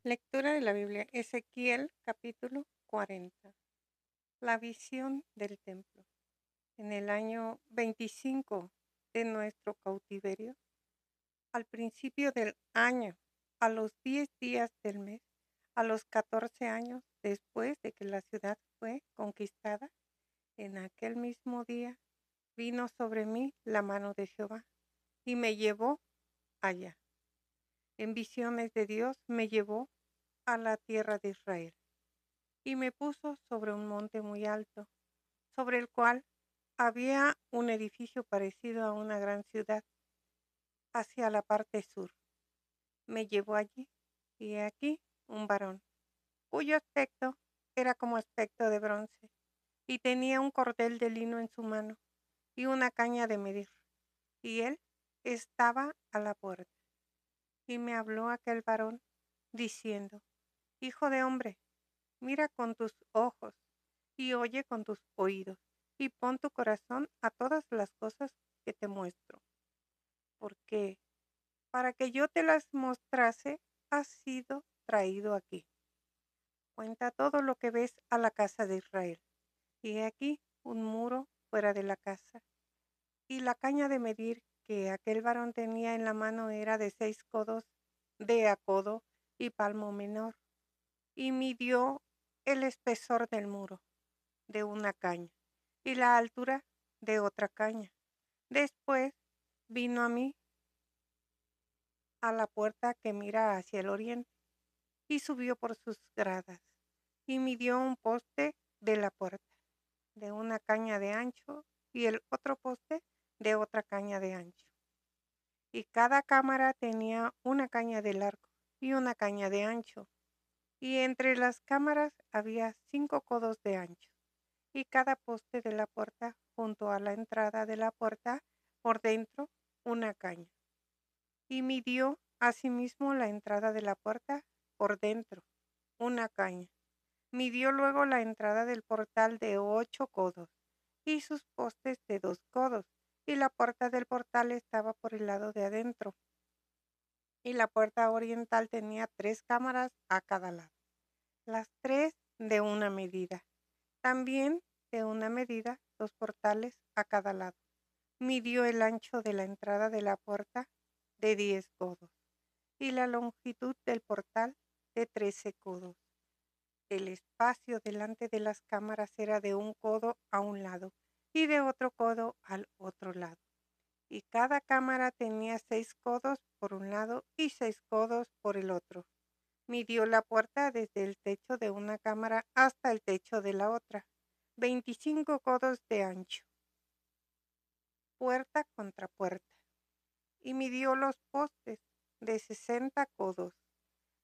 Lectura de la Biblia, Ezequiel capítulo 40. La visión del templo. En el año 25 de nuestro cautiverio, al principio del año, a los 10 días del mes, a los 14 años después de que la ciudad fue conquistada, en aquel mismo día vino sobre mí la mano de Jehová y me llevó allá. En visiones de Dios me llevó a la tierra de Israel y me puso sobre un monte muy alto, sobre el cual había un edificio parecido a una gran ciudad, hacia la parte sur. Me llevó allí, y he aquí un varón, cuyo aspecto era como aspecto de bronce, y tenía un cordel de lino en su mano, y una caña de medir, y él estaba a la puerta. Y me habló aquel varón, diciendo: Hijo de hombre, mira con tus ojos y oye con tus oídos, y pon tu corazón a todas las cosas que te muestro, porque para que yo te las mostrase has sido traído aquí. Cuenta todo lo que ves a la casa de Israel. Y he aquí un muro fuera de la casa, y la caña de medir que aquel varón tenía en la mano era de 6 codos de a codo y palmo menor, y midió el espesor del muro de una caña y la altura de otra caña. Después vino a mí a la puerta que mira hacia el oriente y subió por sus gradas y midió un poste de la puerta de una caña de ancho y el otro poste de otra caña de ancho. Y cada cámara tenía una caña de largo y una caña de ancho, y entre las cámaras había 5 codos de ancho, y cada poste de la puerta junto a la entrada de la puerta por dentro una caña. Y midió asimismo la entrada de la puerta por dentro una caña. Midió luego la entrada del portal de 8 codos y sus postes de 2 codos, y la puerta del portal estaba por el lado de adentro. Y la puerta oriental tenía 3 cámaras a cada lado, las 3 de una medida. También de una medida 2 portales a cada lado. Midió el ancho de la entrada de la puerta de 10 codos y la longitud del portal de 13 codos. El espacio delante de las cámaras era de 1 codo a un lado y de otro codo al otro lado. Y cada cámara tenía 6 codos por un lado y 6 codos por el otro. Midió la puerta desde el techo de una cámara hasta el techo de la otra, 25 codos de ancho, puerta contra puerta. Y midió los postes de 60 codos,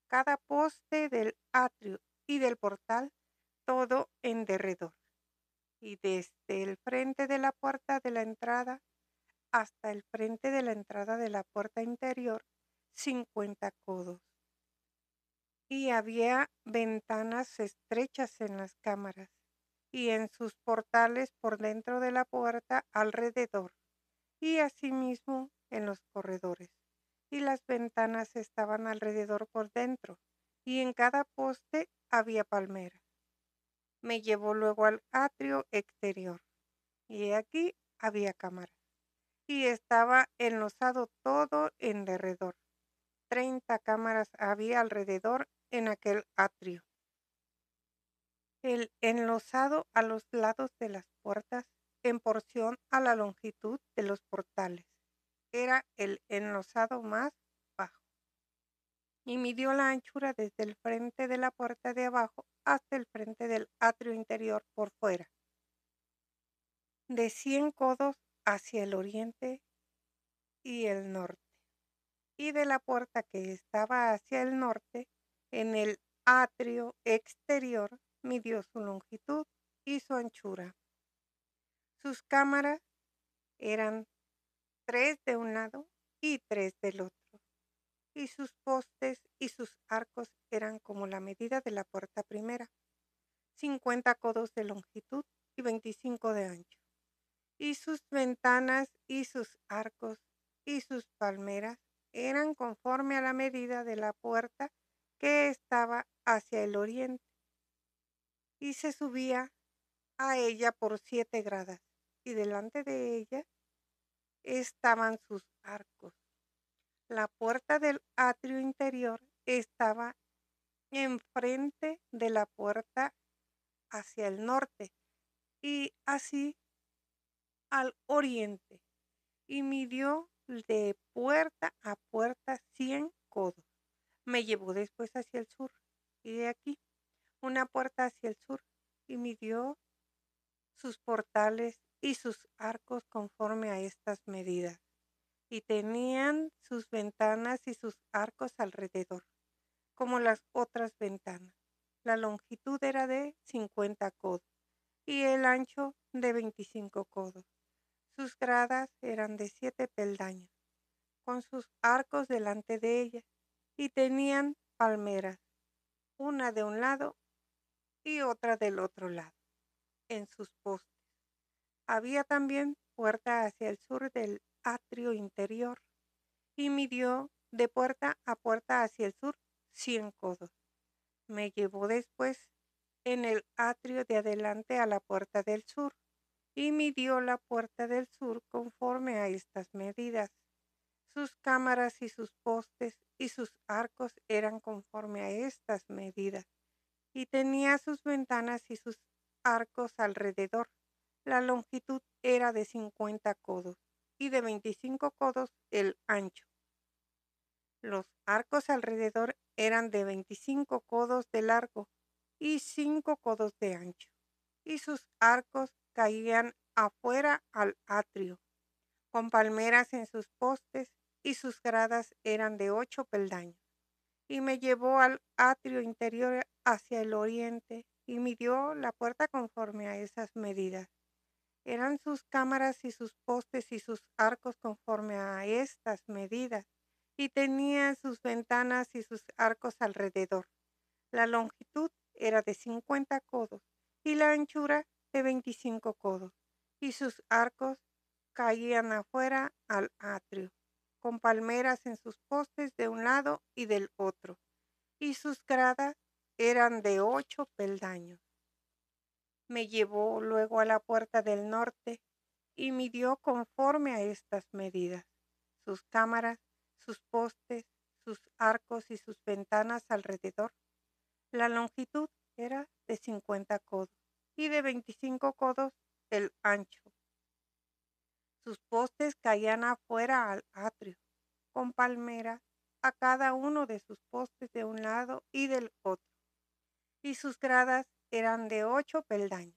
cada poste del atrio y del portal, todo en derredor. Y desde el frente de la puerta de la entrada hasta el frente de la entrada de la puerta interior, 50 codos. Y había ventanas estrechas en las cámaras y en sus portales por dentro de la puerta alrededor, y asimismo en los corredores. Y las ventanas estaban alrededor por dentro, y en cada poste había palmeras. Me llevó luego al atrio exterior, y he aquí había cámaras, y estaba enlosado todo en derredor. 30 cámaras había alrededor en aquel atrio. El enlosado a los lados de las puertas, en porción a la longitud de los portales, era el enlosado más bajo. Y midió la anchura desde el frente de la puerta de abajo hasta el frente del atrio interior por fuera, de 100 codos hacia el oriente y el norte. Y de la puerta que estaba hacia el norte, en el atrio exterior, midió su longitud y su anchura. Sus cámaras eran 3 de un lado y 3 del otro, y sus postes y sus arcos eran como la medida de la puerta primera, 50 codos de longitud y 25 de ancho. Y sus ventanas y sus arcos y sus palmeras eran conforme a la medida de la puerta que estaba hacia el oriente, y se subía a ella por 7 gradas, y delante de ella estaban sus arcos. La puerta del atrio interior estaba enfrente de la puerta hacia el norte, y así al oriente, y midió de puerta a puerta 100 codos. Me llevó después hacia el sur, y de aquí una puerta hacia el sur, y midió sus portales y sus arcos conforme a estas medidas, y tenían sus ventanas y sus arcos alrededor, como las otras ventanas. La longitud era de 50 codos, y el ancho de 25 codos. Sus gradas eran de 7 peldaños, con sus arcos delante de ella, y tenían palmeras, una de un lado y otra del otro lado, en sus postes. Había también puerta hacia el sur del atrio interior, y midió de puerta a puerta hacia el sur 100 codos. Me llevó después en el atrio de adelante a la puerta del sur, y midió la puerta del sur conforme a estas medidas. Sus cámaras y sus postes y sus arcos eran conforme a estas medidas, y tenía sus ventanas y sus arcos alrededor. La longitud era de 50 codos, y de 25 codos el ancho. Los arcos alrededor eran de 25 codos de largo y 5 codos de ancho, y sus arcos caían afuera al atrio, con palmeras en sus postes, y sus gradas eran de 8 peldaños. Y me llevó al atrio interior hacia el oriente, y midió la puerta conforme a esas medidas. Eran sus cámaras y sus postes y sus arcos conforme a estas medidas, y tenía sus ventanas y sus arcos alrededor. La longitud era de 50 codos, y la anchura de 25 codos, y sus arcos caían afuera al atrio, con palmeras en sus postes de un lado y del otro, y sus gradas eran de 8 peldaños. Me llevó luego a la puerta del norte, y midió conforme a estas medidas, sus cámaras, sus postes, sus arcos y sus ventanas alrededor. La longitud era de 50 codos, y de 25 codos el ancho. Sus postes caían afuera al atrio, con palmeras a cada uno de sus postes de un lado y del otro, y sus gradas eran de 8 peldaños,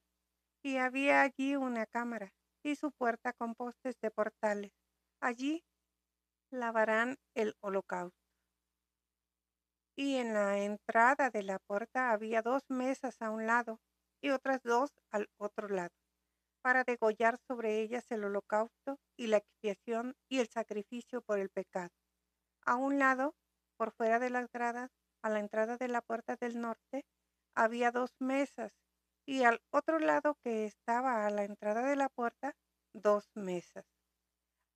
y había allí una cámara, y su puerta con postes de portales. Allí lavarán el holocausto. Y en la entrada de la puerta había 2 mesas a un lado y otras 2 al otro lado, para degollar sobre ellas el holocausto y la expiación y el sacrificio por el pecado. A un lado, por fuera de las gradas, a la entrada de la puerta del norte, había 2 mesas, y al otro lado, que estaba a la entrada de la puerta, 2 mesas.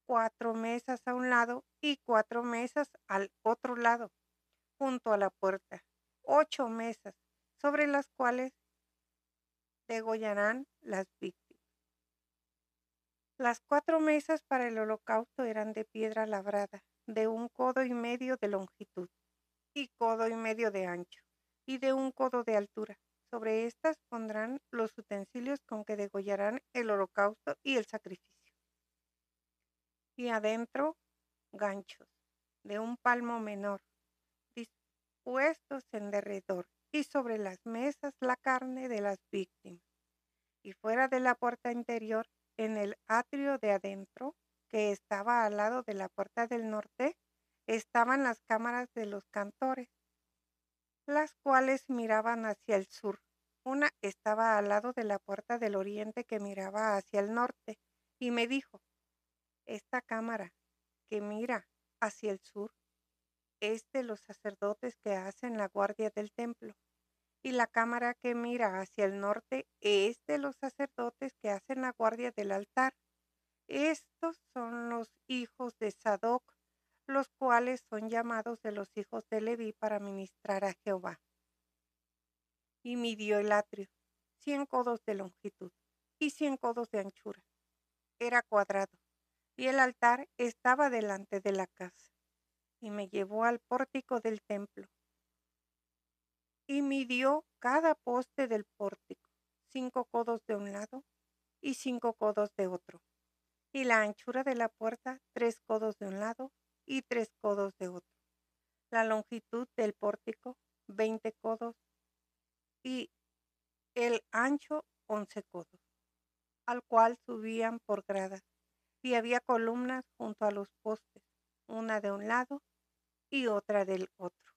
4 mesas a un lado y 4 mesas al otro lado, junto a la puerta. 8 mesas, sobre las cuales degollarán las víctimas. Las 4 mesas para el holocausto eran de piedra labrada, de 1 codo y medio de longitud, y codo y medio de ancho, y de 1 codo de altura. Sobre estas pondrán los utensilios con que degollarán el holocausto y el sacrificio. Y adentro, ganchos, de 1 palmo menor, dispuestos en derredor, y sobre las mesas la carne de las víctimas. Y fuera de la puerta interior, en el atrio de adentro, que estaba al lado de la puerta del norte, estaban las cámaras de los cantores, las cuales miraban hacia el sur. Una estaba al lado de la puerta del oriente, que miraba hacia el norte, y me dijo: esta cámara que mira hacia el sur es de los sacerdotes que hacen la guardia del templo, y la cámara que mira hacia el norte es de los sacerdotes que hacen la guardia del altar. Estos son los hijos de Sadoc, los cuales son llamados de los hijos de Leví para ministrar a Jehová. Y midió el atrio, 100 codos de longitud y 100 codos de anchura. Era cuadrado, y el altar estaba delante de la casa. Y me llevó al pórtico del templo. Y midió cada poste del pórtico, 5 codos de un lado y 5 codos de otro. Y la anchura de la puerta, 3 codos de un lado y 3 codos de otro. La longitud del pórtico, 20 codos, y el ancho, 11 codos, al cual subían por gradas. Y había columnas junto a los postes, una de un lado y otra del otro.